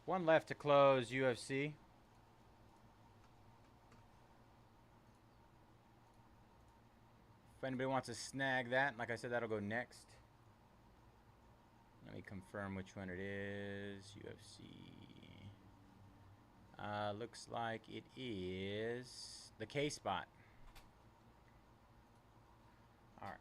One left to close UFC. If anybody wants to snag that, like I said, that'll go next. Let me confirm which one it is. UFC. Looks like it is the K spot. All right.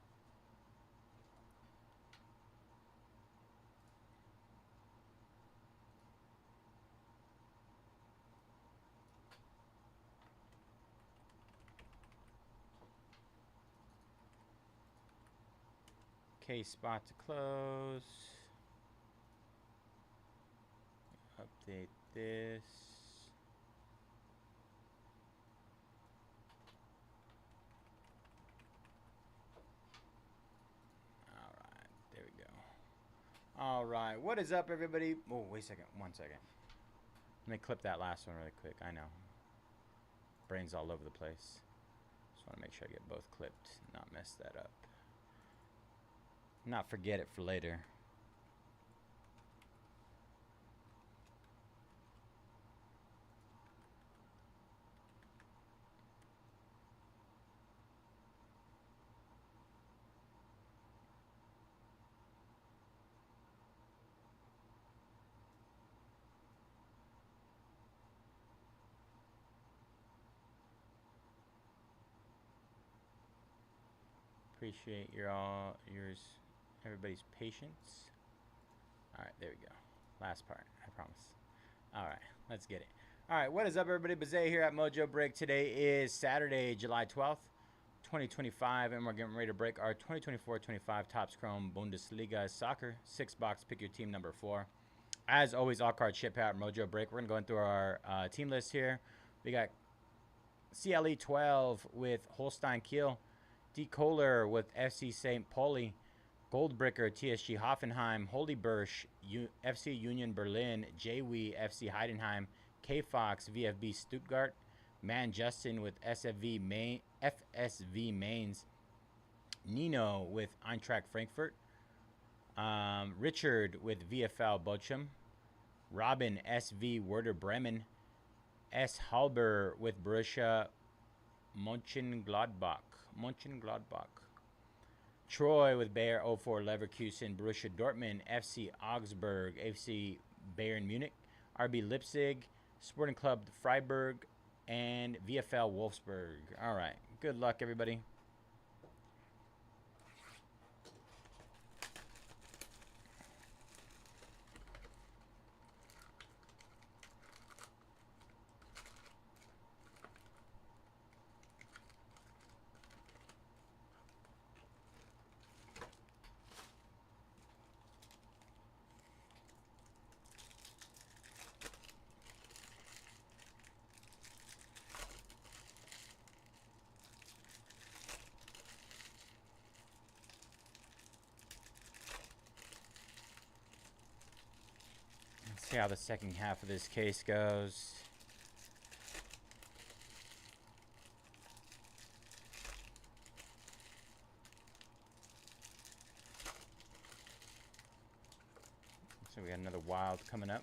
K spot to close. Update this. All right, there we go. All right, what is up, everybody? Oh, wait a second. 1 second. Let me clip that last one really quick. I know. Brain's all over the place. Just want to make sure I get both clipped, not mess that up. Not forget it for later. Appreciate everybody's patience. All right, there we go. Last part, I promise. All right, let's get it. All right, what is up, everybody? Bazay here at Mojobreak. Today is Saturday, July 12th, 2025, and we're getting ready to break our 2024-25 Topps Chrome Bundesliga Soccer 6-box. Pick your team number 4. As always, all cards ship out at Mojobreak. We're going to go through our team list here. We got CLE 12 with Holstein Kiel, D. Kohler with FC St. Pauli, Goldbricker, TSG Hoffenheim, Holy Bursch, FC Union Berlin, JW, FC Heidenheim, K. Fox, VfB Stuttgart, Man Justin with FSV Mainz, Nino with Eintracht Frankfurt, Richard with VfL Bochum, Robin SV Werder Bremen, S. Halber with Borussia Mönchengladbach. Troy with Bayer 04 Leverkusen, Borussia Dortmund, FC Augsburg, FC Bayern Munich, RB Leipzig, Sporting Club Freiburg, and VfL Wolfsburg. All right. Good luck, everybody. See how the second half of this case goes. So we got another wild coming up.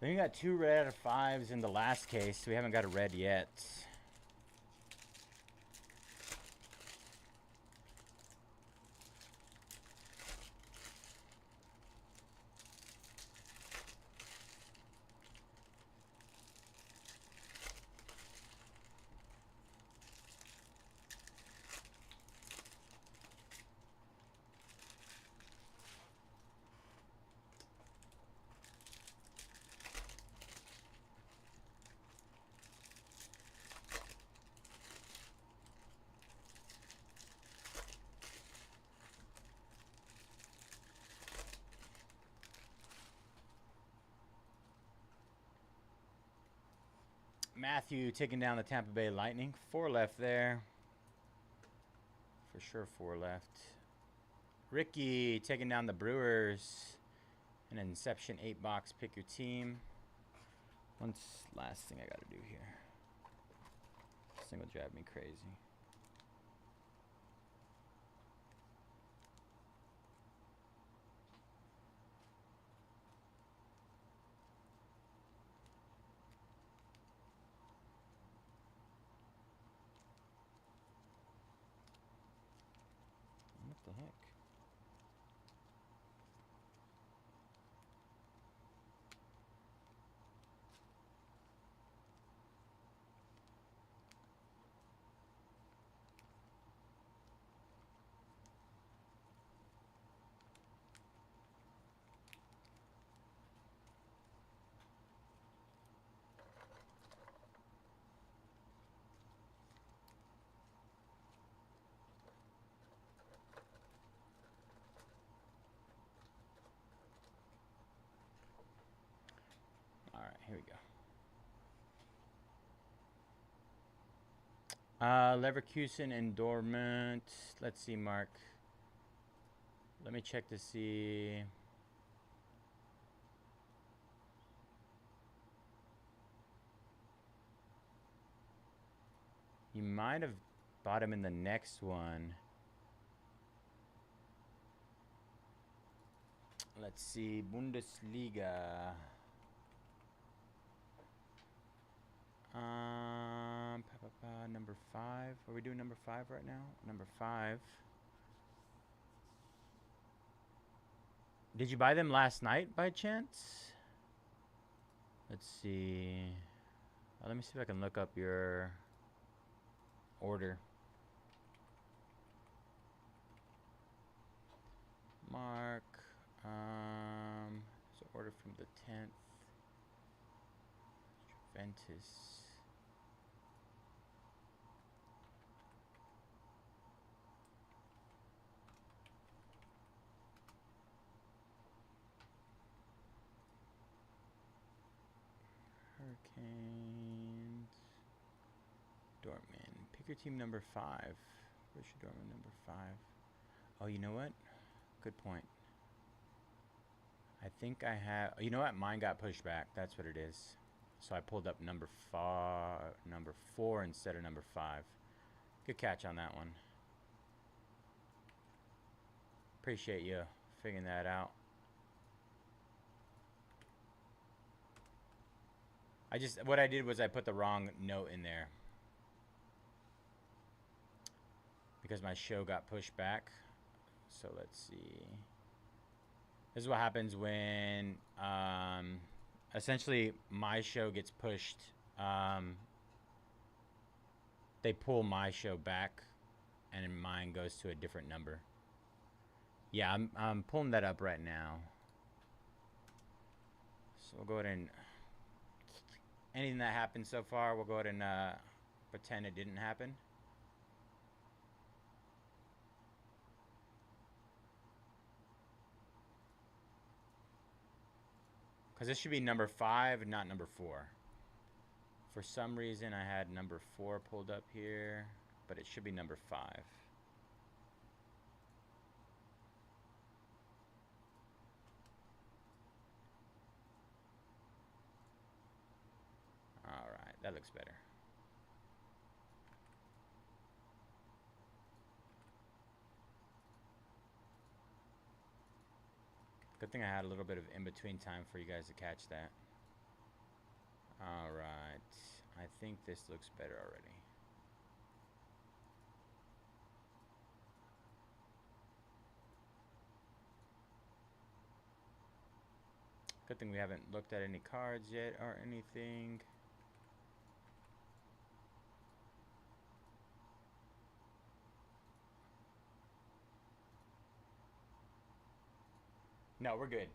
Then we got 2 red out of 5s in the last case. So we haven't got a red yet. Matthew taking down the Tampa Bay Lightning. 4 left there. For sure 4 left. Ricky taking down the Brewers. An Inception 8-box. Pick your team. One last thing I got to do here. thing will drive me crazy. What the heck? All right, here we go. Leverkusen and Dortmund. Let's see, Mark. Let me check to see. You might have bought him in the next one. Let's see, Bundesliga. Number 5. Are we doing number 5 right now? Number 5. Did you buy them last night by chance? Let's see. Let me see if I can look up your order. Mark. So order from the 10th. Juventus. Hurricanes. Dortmund. Pick your team number 5. Where's your Dortmund number 5? Oh, you know what? Good point. I think I have... You know what? Mine got pushed back. That's what it is. So I pulled up number 4 instead of number 5. Good catch on that one. Appreciate you figuring that out. What I did was I put the wrong note in there because my show got pushed back. So let's see. This is what happens when essentially my show gets pushed. They pull my show back and mine goes to a different number. Yeah, I'm pulling that up right now. So we'll go ahead and... Anything that happened so far, we'll go ahead and pretend it didn't happen. Because this should be number 5 and not number 4. For some reason, I had number 4 pulled up here, but it should be number 5. Alright, that looks better. Good thing I had a little bit of in-between time for you guys to catch that. Alright, I think this looks better already. Good thing we haven't looked at any cards yet or anything. No, we're good.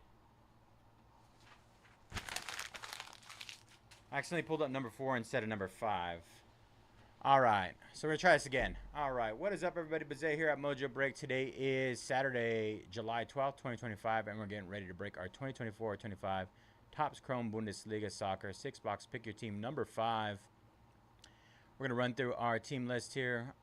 I accidentally pulled up number 4 instead of number 5. Alright, so we're going to try this again. Alright, what is up everybody? Bazay here at Mojobreak. Today is Saturday, July 12th, 2025, and we're getting ready to break our 2024-25 Topps Chrome Bundesliga Soccer 6-box Pick Your Team number 5. We're going to run through our team list here.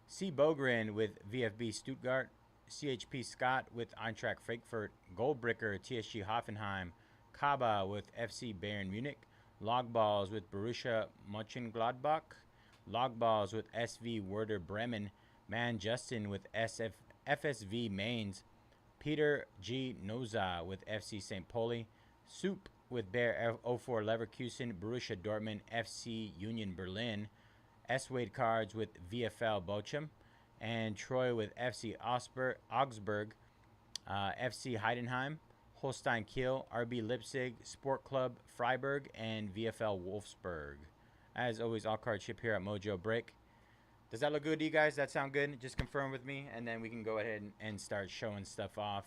C. Bogren with VfB Stuttgart. CHP Scott with Eintracht Frankfurt, Goldbricker, TSG Hoffenheim, Kaba with FC Bayern Munich, Logballs with Borussia Mönchengladbach, Log Balls with SV Werder Bremen. Man Justin with FSV Mainz. Peter G. Noza with FC St. Pauli. Soup with Bear 04 Leverkusen. Borussia Dortmund. FC Union Berlin. S. Wade Cards with VfL Bochum. And Troy with FC Augsburg. FC Heidenheim. Holstein Kiel. RB Leipzig. Sport Club Freiburg. And VfL Wolfsburg. As always, all cards ship here at Mojobreak. Does that look good to you guys? That sound good? Just confirm with me, and then we can go ahead and start showing stuff off.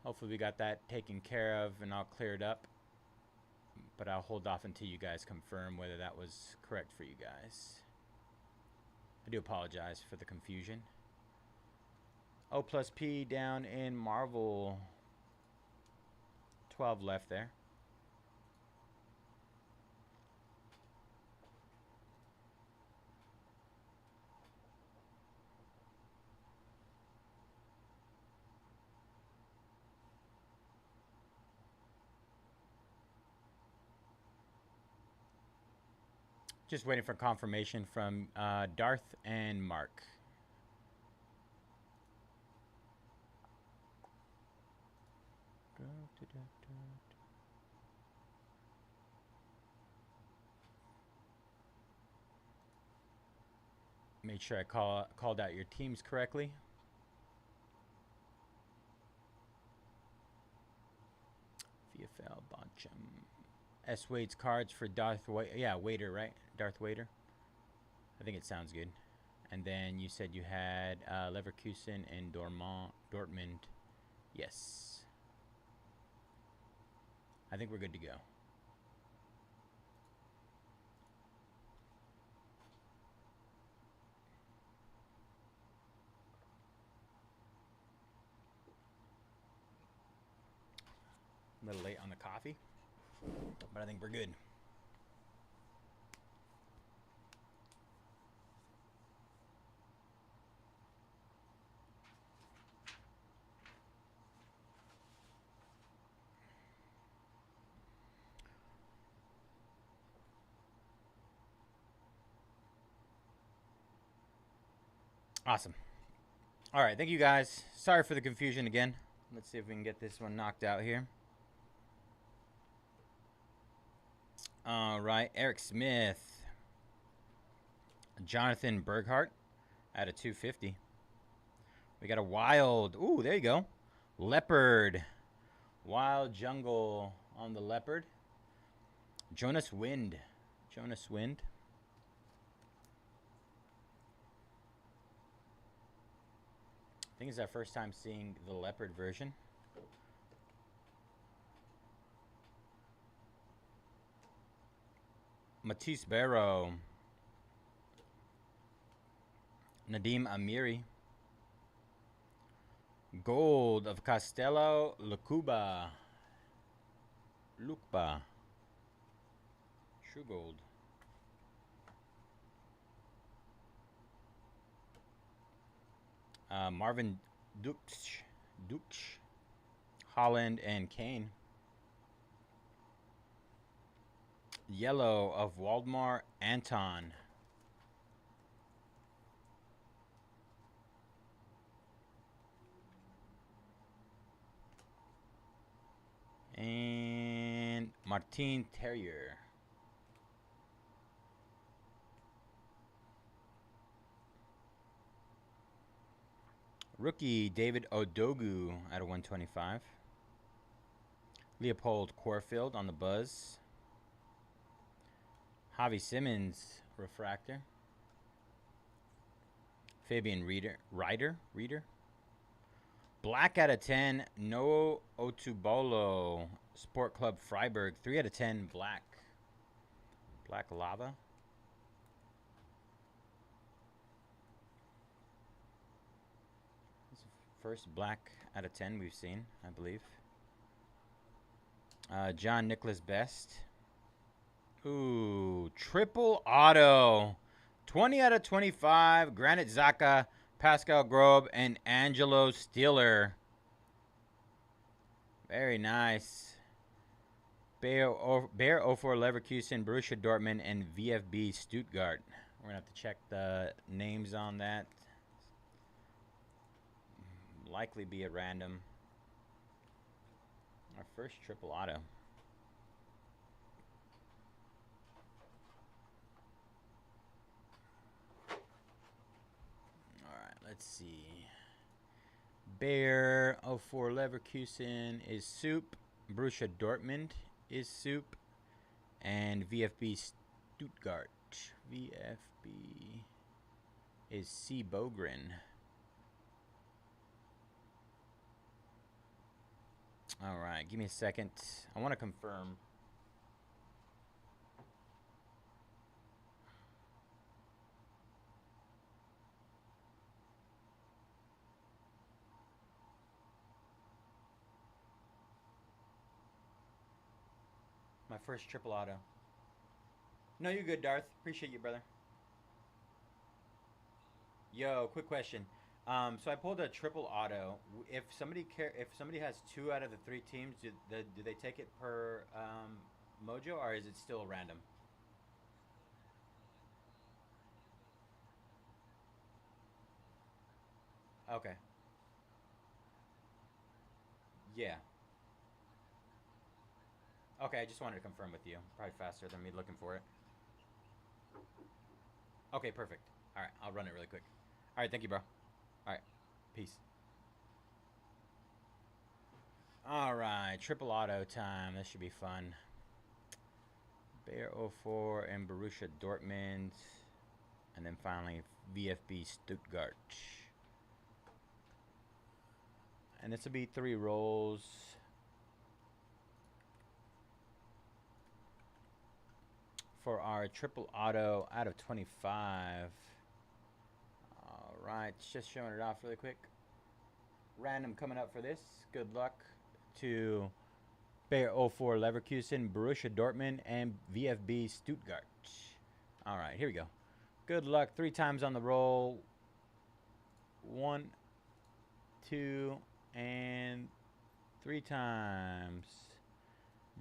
Hopefully we got that taken care of and all cleared up. But I'll hold off until you guys confirm whether that was correct for you guys. I do apologize for the confusion. O plus P down in Marvel. 12 left there. Just waiting for confirmation from Darth and Mark. Make sure I called out your teams correctly. VfL Bochum. S. Wade's cards for Darth Wader. Yeah, Wader, right? Darth Wader. I think it sounds good. And then you said you had Leverkusen and Dortmund. Yes. I think we're good to go. A little late on the coffee, but I think we're good. Awesome. All right, thank you guys. Sorry for the confusion again. Let's see if we can get this one knocked out here. All right, Eric Smith. Jonathan Berghardt at a 250. We got a wild. Ooh, there you go. Leopard. Wild Jungle on the Leopard. Jonas Wind. Jonas Wind. I think it's our first time seeing the Leopard version. Matisse Barrow. Nadim Amiri. Gold of Castello Lukba. True gold. Marvin Duksch. Holland and Kane. Yellow of Waldemar Anton. And Martin Terrier. Rookie David Odogu at a 125. Leopold Corfield on the Buzz. Javi Simmons refractor. Fabian Ryder. Black out of 10. Noah Otubolo. Sport Club Freiburg. 3 out of 10. Black. Black lava. This is the first black out of 10 we've seen, I believe. John Nicholas Best. Ooh, triple auto. 20 out of 25. Granit Xhaka, Pascal Grobe, and Angelo Steeler. Very nice. Bayer 04 Leverkusen, Borussia Dortmund, and VfB Stuttgart. We're going to have to check the names on that. Likely be at random. Our first triple auto. Alright, let's see. Bayer 04 Leverkusen is soup. Borussia Dortmund is soup. And VfB Stuttgart. VfB is C. Bogren. Alright, give me a second. I want to confirm. My first triple auto. No, you're good, Darth. Appreciate you, brother. Yo, quick question. So I pulled a triple auto. If somebody has 2 out of the 3 teams, do they take it per mojo, or is it still random? Okay. Yeah. Okay, I just wanted to confirm with you. Probably faster than me looking for it. Okay, perfect. All right, I'll run it really quick. All right, thank you, bro. All right, peace. All right, triple auto time. This should be fun. Bayer 04 and Borussia Dortmund. And then finally, VfB Stuttgart. And this will be 3 rolls. For our triple auto out of 25. All right, just showing it off really quick. Random coming up for this. Good luck to Bayer 04 Leverkusen, Borussia Dortmund, and VfB Stuttgart. All right, here we go. Good luck 3 times on the roll. 1, 2, and 3 times.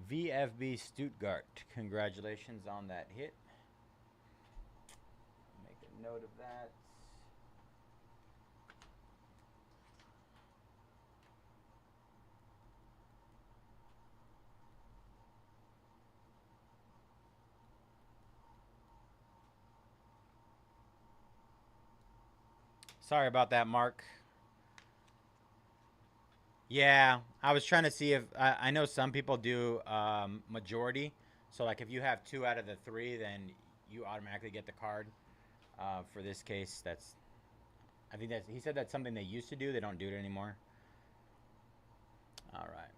VfB Stuttgart. Congratulations on that hit. Make a note of that. Sorry about that, Mark. Yeah, I was trying to see if I know some people do majority. So like if you have 2 out of the 3, then you automatically get the card. For this case, I think he said that's something they used to do. They don't do it anymore. All right,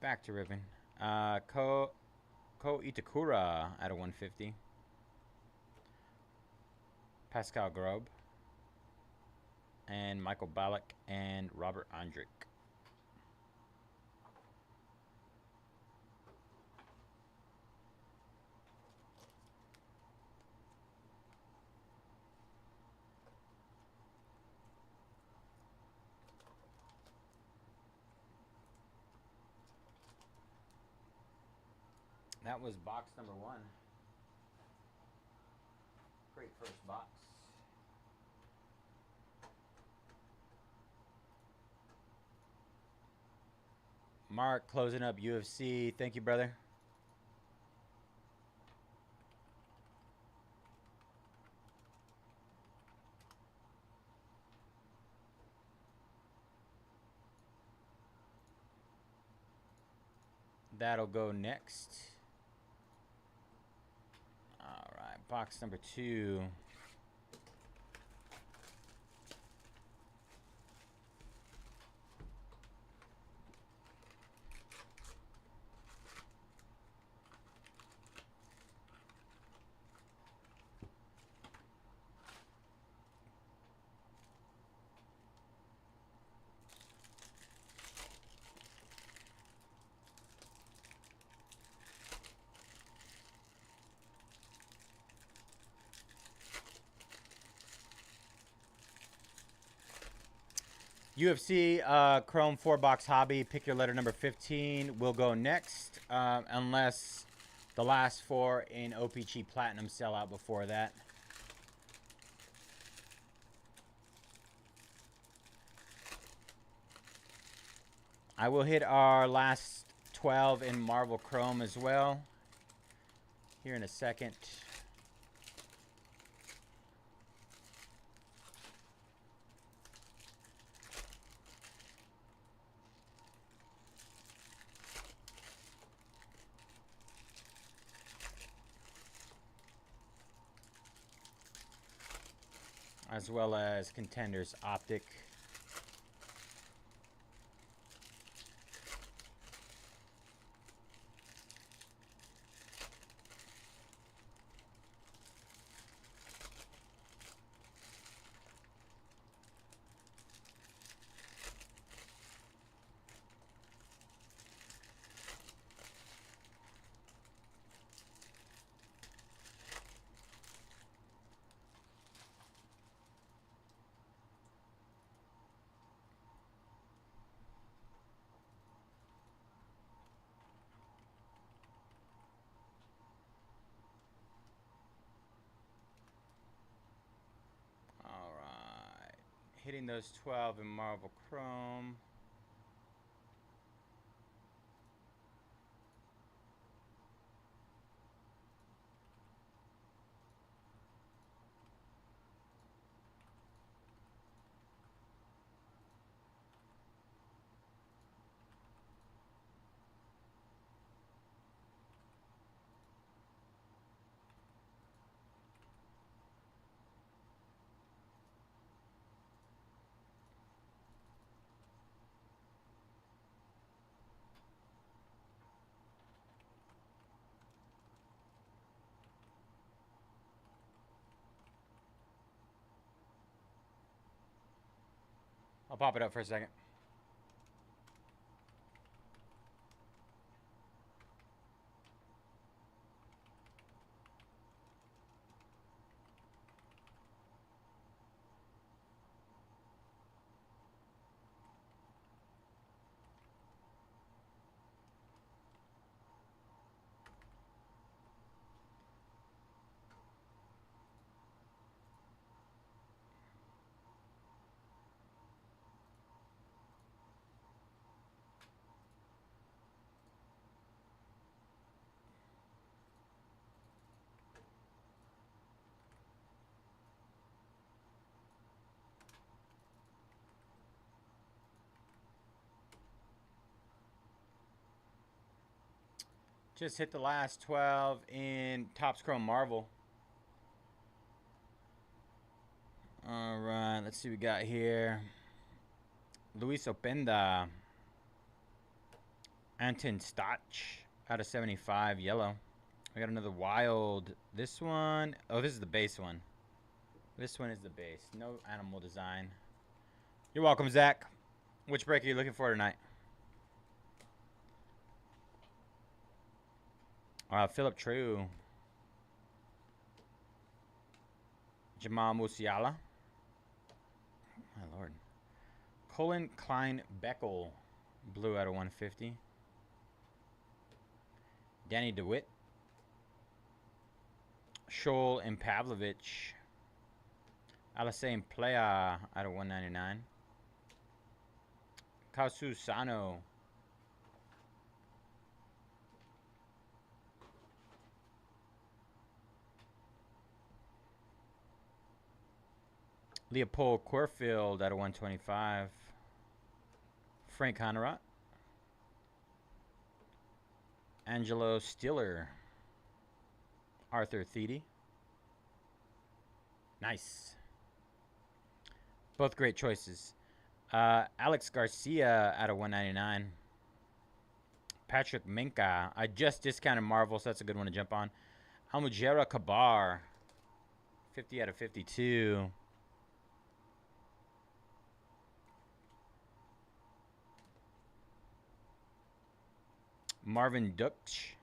back to ribbon. Ko Itakura out of 150. Pascal Grobe. And Michael Ballack and Robert Andrick. That was box number 1. Great first box. Mark closing up UFC. Thank you, brother. That'll go next. All right, box number 2. UFC Chrome 4-box hobby. Pick your letter number 15. Will go next, unless the last 4 in OPG Platinum sell out before that. I will hit our last 12 in Marvel Chrome as well here in a second. As well as Contenders Optic. Hitting those 12 in Marvel Chrome. I'll pop it up for a second. Just hit the last 12 in Topps Chrome Marvel. All right, let's see what we got here. Luis Openda. Anton Stach out of 75, yellow. We got another wild. This one, oh, this is the base one. This one is the base. No animal design. You're welcome, Zach. Which break are you looking for tonight? Philip True. Jamal Musiala. Oh, my lord. Colin Klein Beckel. Blue out of 150. Danny DeWitt. Shoal and Pavlovich. Alassane Playa out of 199. Kasu Sano. Leopold Querfield out of 125. Frank Honorat. Angelo Stiller. Arthur Thede. Nice. Both great choices. Alex Garcia out of 199. Patrick Minka. I just discounted Marvel, so that's a good one to jump on. Almujera Kabar. 50 out of 52. Marvin Duksch.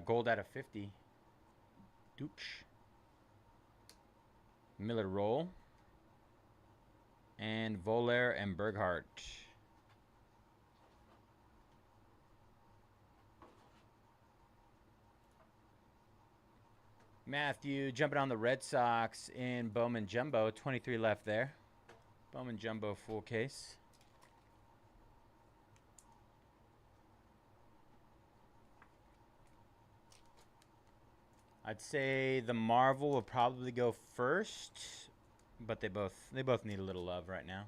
Gold out of 50. Duksch. Miller Roll. And Voller and Berghardt. Matthew jumping on the Red Sox in Bowman Jumbo. 23 left there. Bowman Jumbo full case. I'd say the Marvel will probably go first, but they both need a little love right now.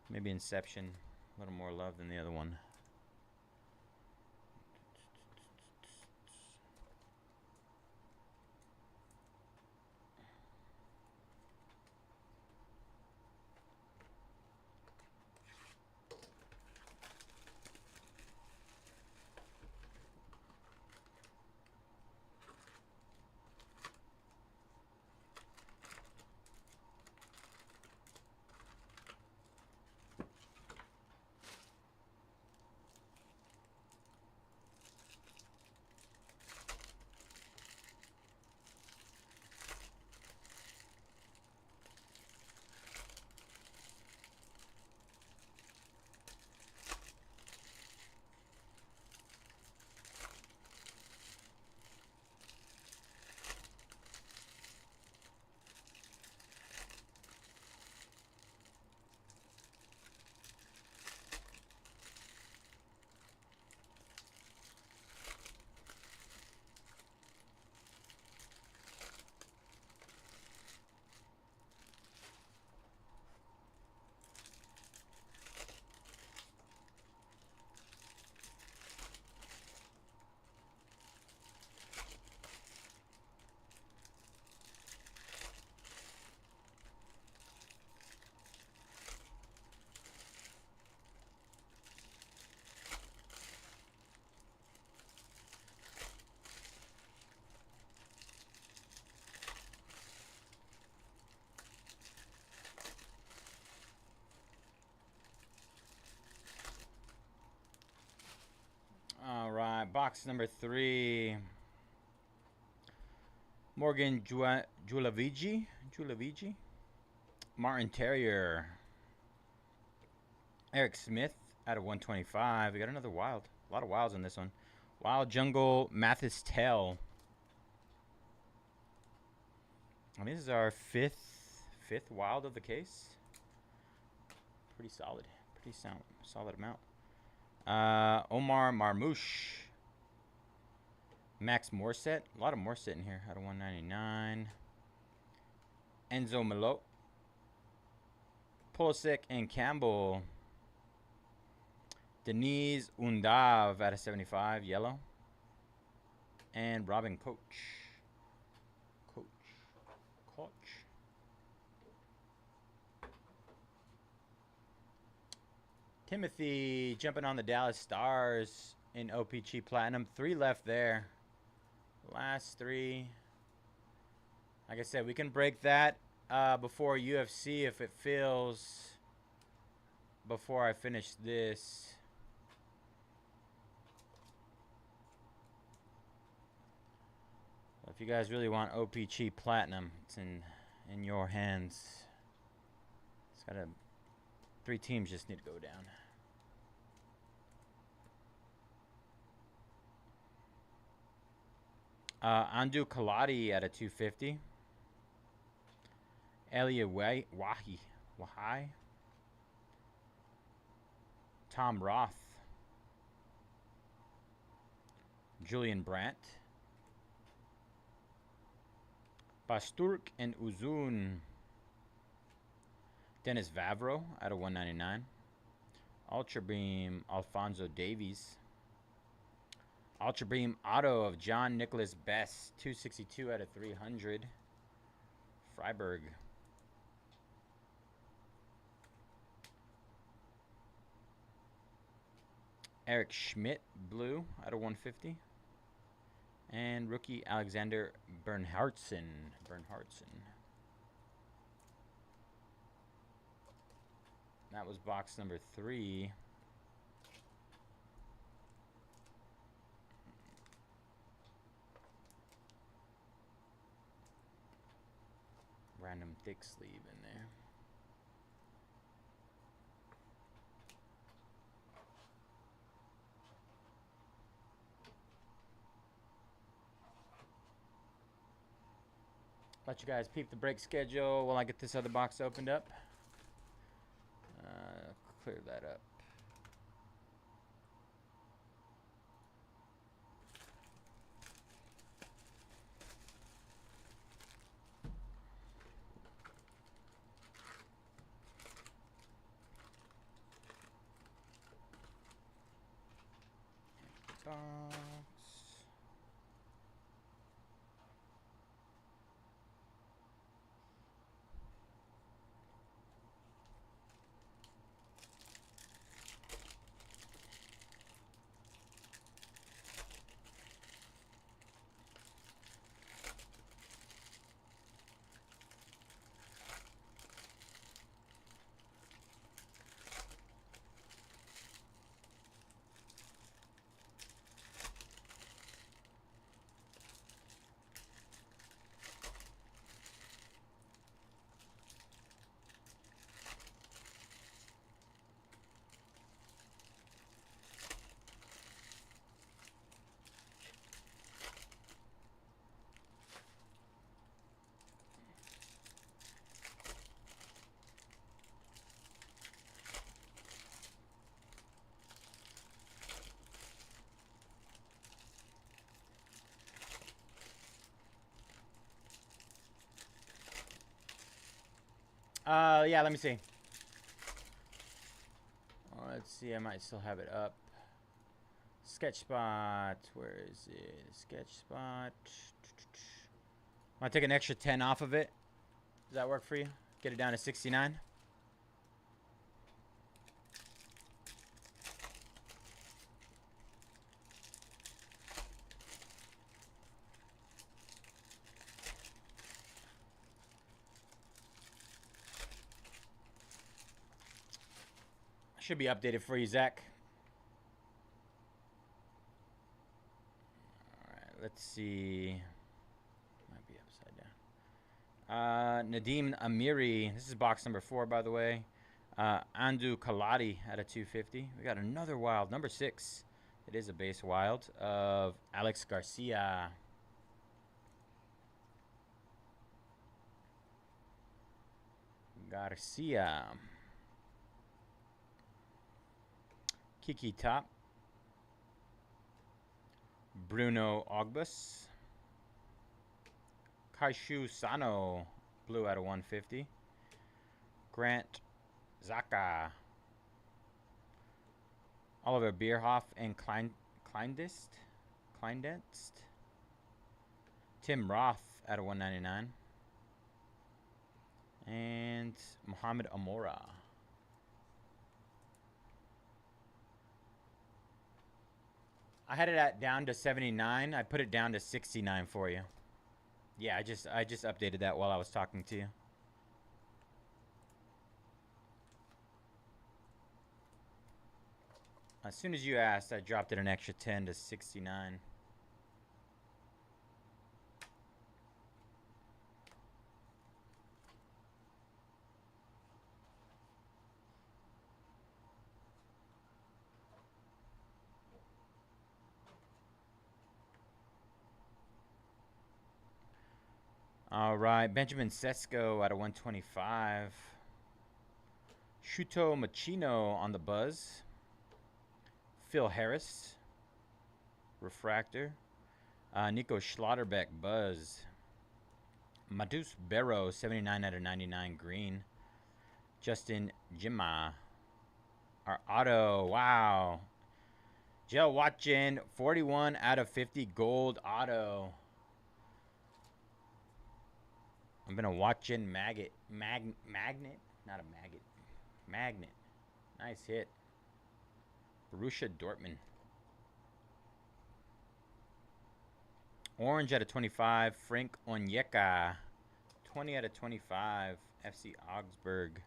Maybe Inception, a little more love than the other one. All right, box number 3. Morgan Julavigi. Martin Terrier. Eric Smith out of 125. We got another wild. A lot of wilds in this one. Wild Jungle Mathis Tell. I mean, this is our fifth wild of the case. Pretty solid. Pretty solid amount. Omar Marmouche. Max Morset. A lot of Morset in here. Out of 199. Enzo Malot. Pulisic and Campbell. Denise Undav out of 75. Yellow. And Robin Koch. Timothy jumping on the Dallas Stars in OPG Platinum. 3 left there. Last 3. Like I said, we can break that before UFC if it feels before I finish this. If you guys really want OPG Platinum, it's in your hands. It's got 3 teams just need to go down. Andu Kaladi at a 250. Elia Wahai. Tom Roth. Julian Brandt. Basturk and Uzun. Dennis Vavro out of 199. Ultra Beam Alfonso Davies. Ultra Beam Auto of John Nicholas Best. 262 out of 300. Freiburg. Eric Schmidt Blue out of 150. And rookie Alexander Bernhardsen. That was box number 3. Random thick sleeve in there. Let you guys peep the break schedule while I get this other box opened up. Clear that up. Box. Yeah, let me see. Let's see, I might still have it up. Sketch spot, where is it? Sketch spot. Want to take an extra 10 off of it? Does that work for you? Get it down to 69? Should be updated for you, Zach. Alright, let's see. Might be upside down. Nadim Amiri. This is box number 4, by the way. Andu Kaladi at a 250. We got another wild, number 6. It is a base wild of Alex Garcia. Kiki Top. Bruno Ogbus. Kaishu Sano, blue out of 150. Grant Zaka. Oliver Bierhoff and Kleindienst. Tim Roth out of 199. And Muhammad Amora. I had it down to 79. I put it down to 69 for you. Yeah, I just updated that while I was talking to you. As soon as you asked, I dropped it an extra 10 to 69. All right, Benjamin Sesko out of 125. Shuto Machino on the buzz. Phil Harris, refractor. Nico Schlotterbeck, buzz. Madus Barrow, 79 out of 99, green. Justin Jimma. Our auto, wow. Joe Watchin, 41 out of 50, gold auto. I'm gonna watch in magnet, not a maggot, magnet. Nice hit. Borussia Dortmund. Orange out of 25, Frank Onyeka. 20 out of 25, FC Augsburg.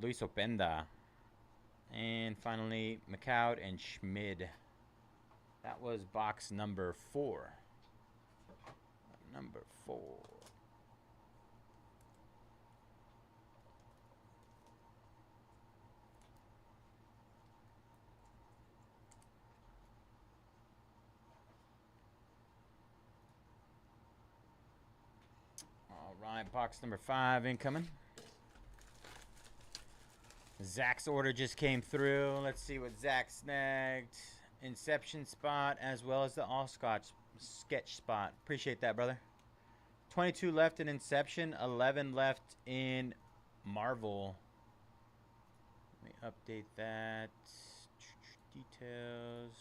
Luis Openda. And finally, McCoud and Schmid. That was box number 4. Number 4. Right, box number 5 incoming. Zach's order just came through. Let's see what Zach snagged. Inception spot as well as the all-scotch sketch spot. Appreciate that, brother. 22 left in Inception, 11 left in Marvel. Let me update that. Details.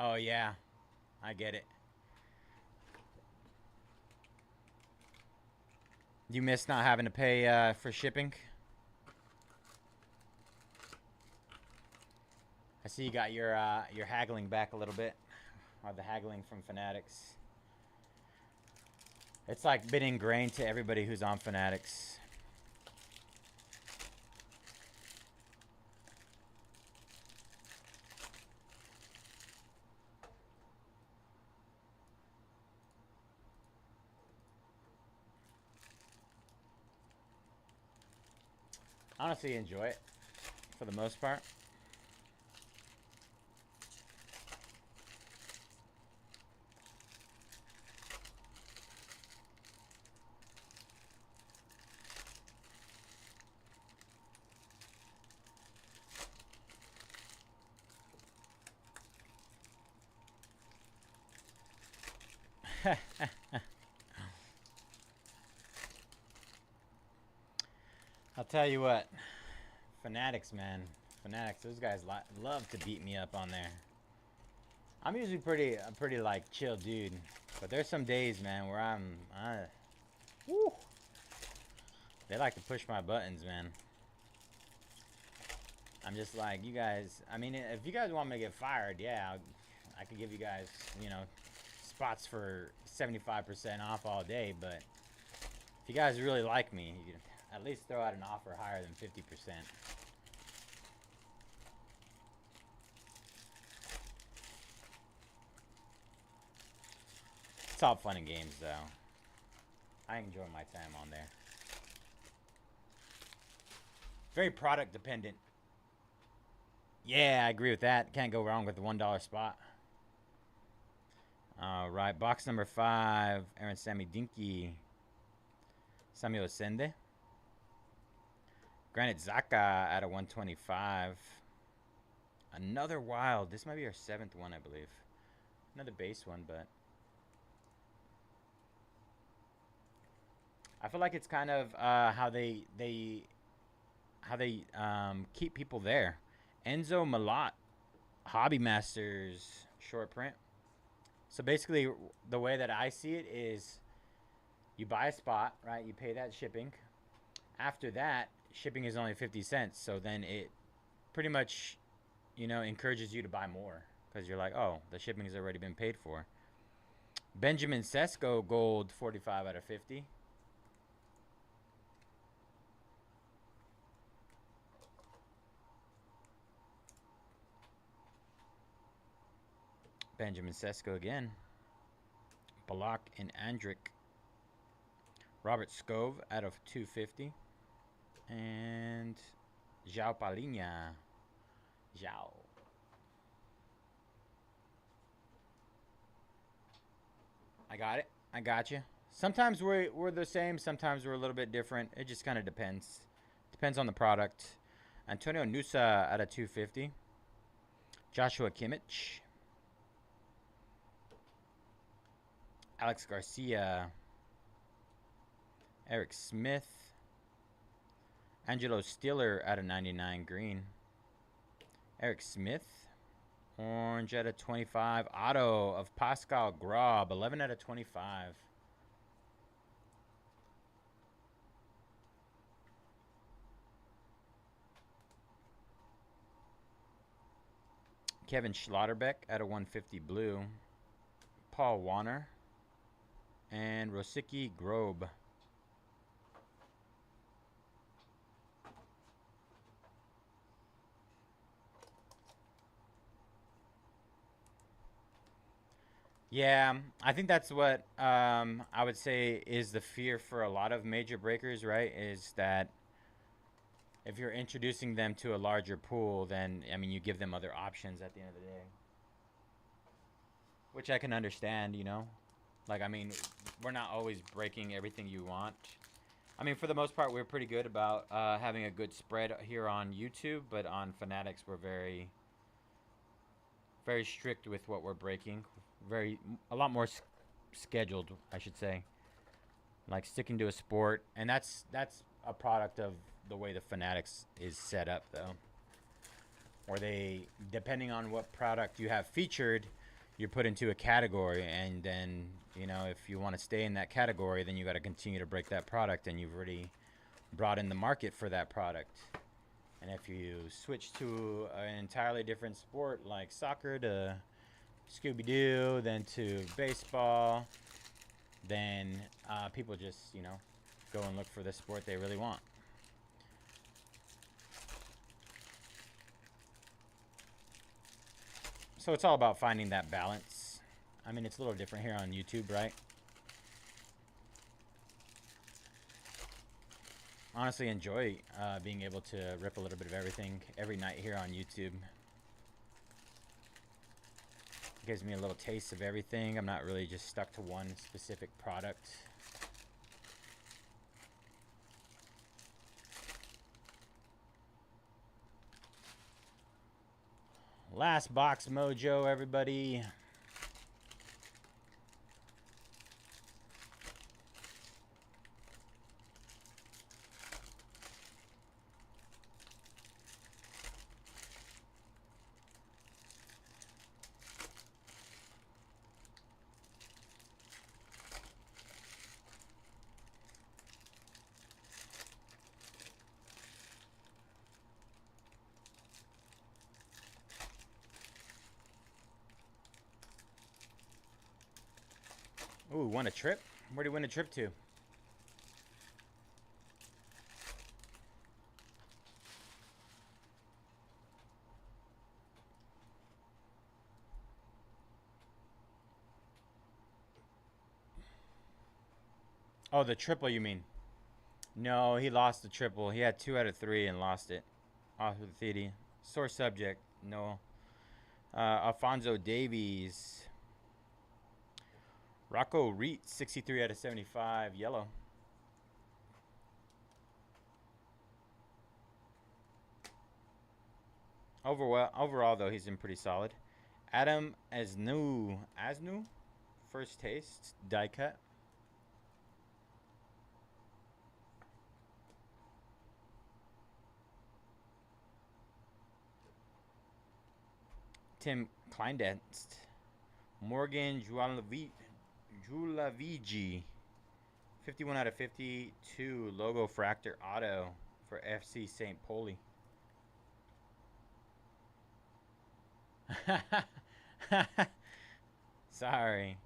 Oh, yeah. I get it. You miss not having to pay for shipping? I see you got your haggling back a little bit. Or the haggling from Fanatics. It's like been ingrained to everybody who's on Fanatics. Honestly, enjoy it for the most part. I'll tell you what, Fanatics, man, Fanatics. Those guys love to beat me up on there. I'm usually a pretty like chill dude, but there's some days, man, where woo, they like to push my buttons, man. I'm just like, you guys. I mean, if you guys want me to get fired, yeah, I could give you guys, you know, spots for 75% off all day. But if you guys really like me, you at least throw out an offer higher than 50%. It's all fun and games, though. I enjoy my time on there. Very product dependent. Yeah, I agree with that. Can't go wrong with the $1 spot. All right, box number 5. Aaron Sammy Dinky. Samuel Ascende. Granite Xhaka at a 125. Another wild. This might be our 7th one, I believe. Another base one, but I feel like it's kind of how they keep people there. Enzo Malott, Hobby Masters short print. So basically, the way that I see it is, you buy a spot, right? You pay that shipping. After that, shipping is only 50 cents. So then it pretty much, you know, encourages you to buy more because you're like, oh, the shipping has already been paid for. Benjamin Sesko gold 45 out of 50. Benjamin Sesko again. Balak and Andrick. Robert Scove out of 250. And João Palhinha. João. I got it. I got you. Sometimes we're the same. Sometimes we're a little bit different. It just kind of depends. Depends on the product. Antonio Nusa out of 250. Joshua Kimmich. Alex Garcia. Eric Smith. Angelo Stiller out of 99 green. Eric Smith. Orange out of 25. Auto of Pascal Grob. 11 out of 25. Kevin Schlotterbeck out of 150 blue. Paul Warner. And Rosicky Grobe Yeah, I think that's what I would say is the fear for a lot of major breakers, right? Is that if you're introducing them to a larger pool, then I mean you give them other options at the end of the day, which I can understand. Like I mean, we're not always breaking everything you want. I mean, for the most part, we're pretty good about having a good spread here on YouTube, but on Fanatics, we're very, very strict with what we're breaking. A lot more scheduled, I should say. Like sticking to a sport, and that's a product of the way the Fanatics is set up, though. Or they, depending on what product you have featured, you're put into a category, and then if you want to stay in that category, then you got to continue to break that product, and you've already brought in the market for that product. And if you switch to an entirely different sport like soccer to Scooby-Doo, then to baseball, then people just go and look for the sport they really want. So it's all about finding that balance. I mean, it's a little different here on YouTube, right? Honestly, enjoy being able to rip a little bit of everything every night here on YouTube. It gives me a little taste of everything. I'm not really just stuck to one specific product. Last box mojo, everybody. Ooh, won a trip? Where'd he win a trip to? Oh, the triple you mean? No, he lost the triple. He had 2 out of 3 and lost it. Off with the Thede. Sore subject. No. Alfonso Davies. Rocco Reet, 63 out of 75. Yellow. Overall, though, he's been pretty solid. Adam Asnu. First taste. Die cut. Tim Kleindenst. Morgan Julavigi. 51 out of 52. Logo Fractor Auto for FC St. Poli. Sorry.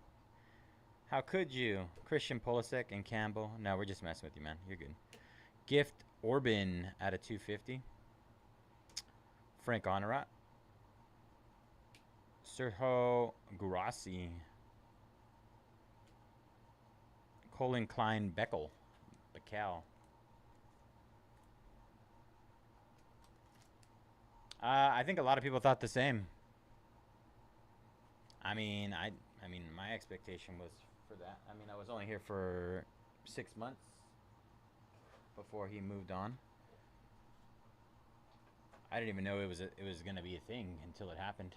How could you? Christian Pulisic and Campbell. No, we're just messing with you, man. You're good. Gift Orban out of 250. Frank Honorat. Sergio Guarassi. Colin Klein Beckel. I think a lot of people thought the same. I mean, my expectation was for that. I mean, I was only here for 6 months before he moved on. I didn't even know it was gonna be a thing until it happened.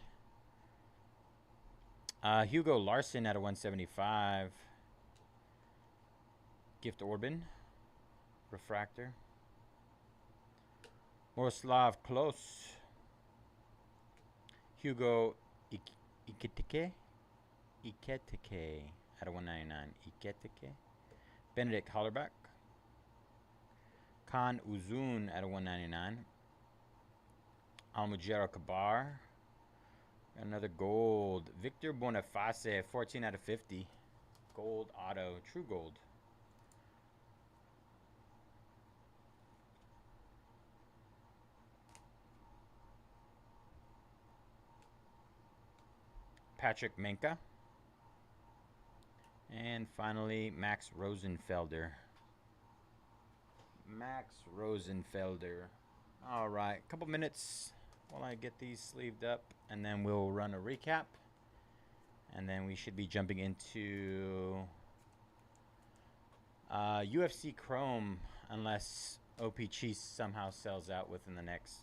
Hugo Larson out of 175. Gift Orban. Refractor. Moroslav Klose. Hugo Iketike out of 199. Iketike. Benedict Hollerback. Khan Uzun out of 199. Almujero Kabar. Another gold. Victor Boniface, 14 out of 50. Gold auto. True gold. Patrick Menka. And finally, Max Rosenfelder. Max Rosenfelder. All right, a couple minutes while I get these sleeved up, and then we'll run a recap. And then we should be jumping into UFC Chrome, unless OP Cheese somehow sells out within the next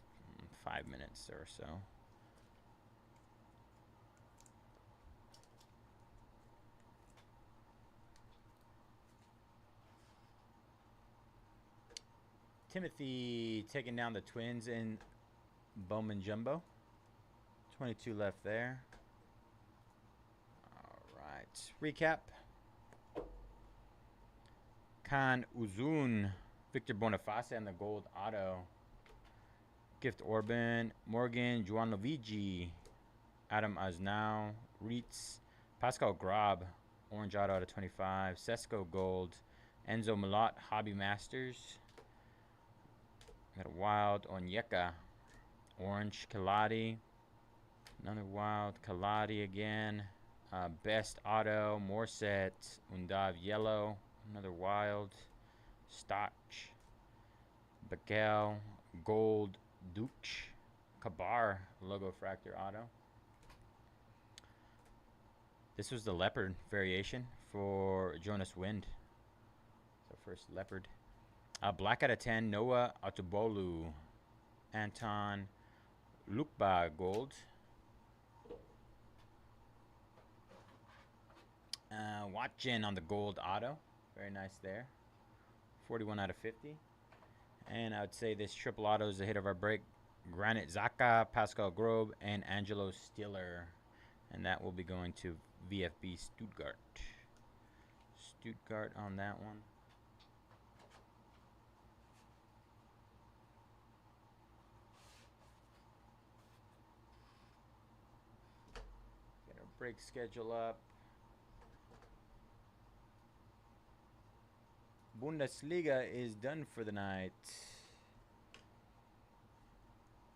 5 minutes or so. Timothy taking down the Twins in Bowman Jumbo. 22 left there. All right. Recap. Khan Uzun, Victor Boniface on the gold auto. Gift Orban, Morgan, Juan Lovigi, Adam Aznau, Reitz, Pascal Grob, orange auto out of 25. Sesco gold, Enzo Malott, Hobby Masters. Got a wild Onyeka, orange Kaladi, another wild Kaladi again. Best auto, Morset, Undav yellow, another wild. Stoch, Bakel, gold Dooch, Kabar logo fractor auto. This was the leopard variation for Jonas Wind. So first leopard. Black out of 10, Noah Otobolu, Anton Lukba gold. Watchin on the gold auto. Very nice there. 41 out of 50. And I would say this triple auto is the hit of our break. Granit Xhaka, Pascal Grobe, and Angelo Stiller. And that will be going to VFB Stuttgart. Stuttgart on that one. Get our break schedule up. Bundesliga is done for the night.